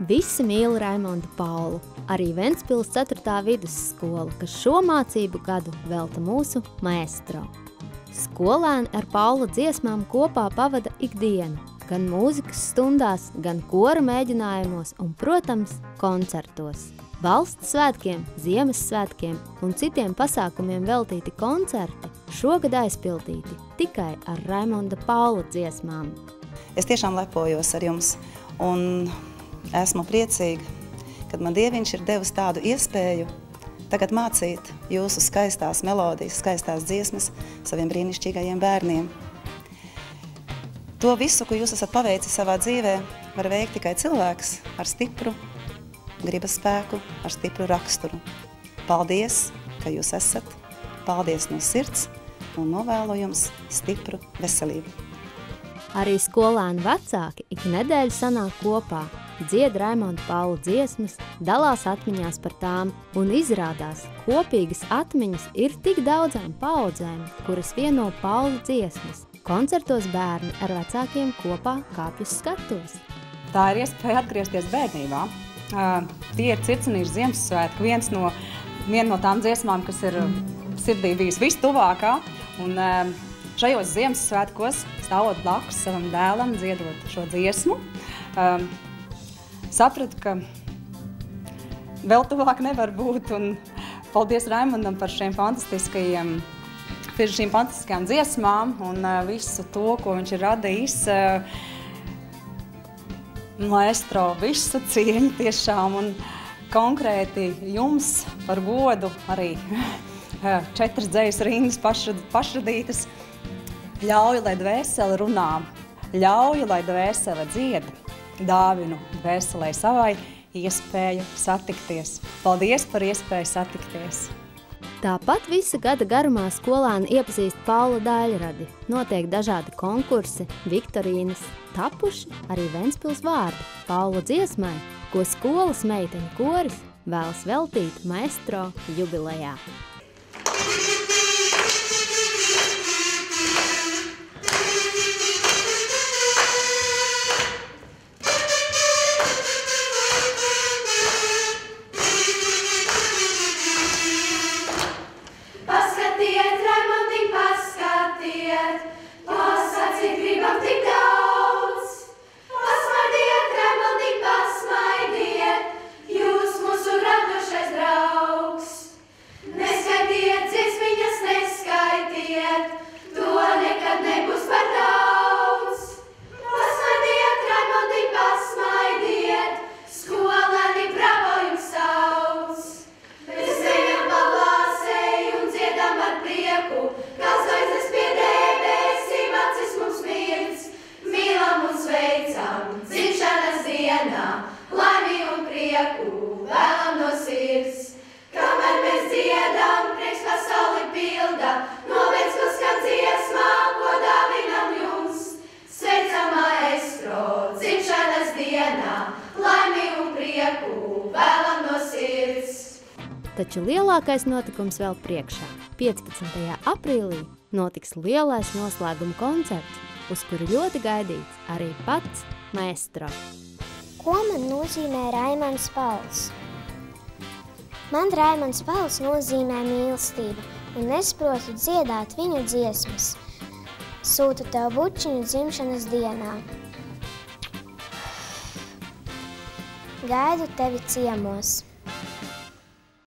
Visi mīl Raimondu Paulu, arī Ventspils 4. vidusskola, kas šo mācību gadu velta mūsu maestro. Skolēni ar Paula dziesmām kopā pavada ikdienu, gan mūzikas stundās, gan kora mēģinājumos un, protams, koncertos. Valsts svētkiem, Ziemassvētkiem un citiem pasākumiem veltīti koncerti šogad aizpildīti tikai ar Raimonda Paula dziesmām. Es tiešām lepojos ar jums un esmu priecīga, kad man Dieviņš ir devis tādu iespēju tagad mācīt jūsu skaistās melodijas, skaistās dziesmas saviem brīnišķīgajiem bērniem. To visu, ko jūs esat paveicis savā dzīvē, var veikt tikai cilvēks ar stipru gribas spēku, ar stipru raksturu. Paldies, ka jūs esat, paldies no sirds un novēlu jums stipru veselību. Arī skolēnu vecāki ik nedēļu sanāk kopā, dzied Raimonda Paula dziesmas, dalās atmiņās par tām un izrādās, kopīgas atmiņas ir tik daudzām paudzēm, kuras vieno Paula dziesmas. Koncertos bērni ar vecākiem kopā kāpj uz skatuves. Tā ir iespēja atgriezties bērnībā. Tie ir circenīšu Ziemassvētki, viena no tām dziesmām, kas ir sirdī bijis vistuvākā. Un šajos Ziemassvētkos, stāvot blakus savam dēlam, dziedot šo dziesmu, sapratu, ka vēl tuvāk nevar būt. Un paldies Raimondam par šīm fantastiskajām dziesmām un visu to, ko viņš ir radījis. Maestro, visu cieņu tiešām un konkrēti jums par godu arī 4 dzejas rindas pašradītas. Ļauju, lai dvēsele runā, ļauju, lai dvēsele dzied, dāvinu dvēselei savai iespēju satikties. Paldies par iespēju satikties! Tāpat visa gada garumā skolēni iepazīst Paula daļradi. Notiek dažādi konkursi, viktorīnas, tapuši arī Ventspils vārdi Paula dziesmai, ko skolas meiteņu koris vēlas veltīt maestro jubilejā. Taču lielākais notikums vēl priekšā. 15. aprīlī notiks lielais noslēguma koncerts, uz kuru ļoti gaidīts arī pats maestro. Ko man nozīmē Raimonds Pauls? Man Raimonds Pauls nozīmē mīlestību, un es protu dziedāt viņa dziesmas. Sūtu tev bučiņu dzimšanas dienā. Gaidu tevi ciemos.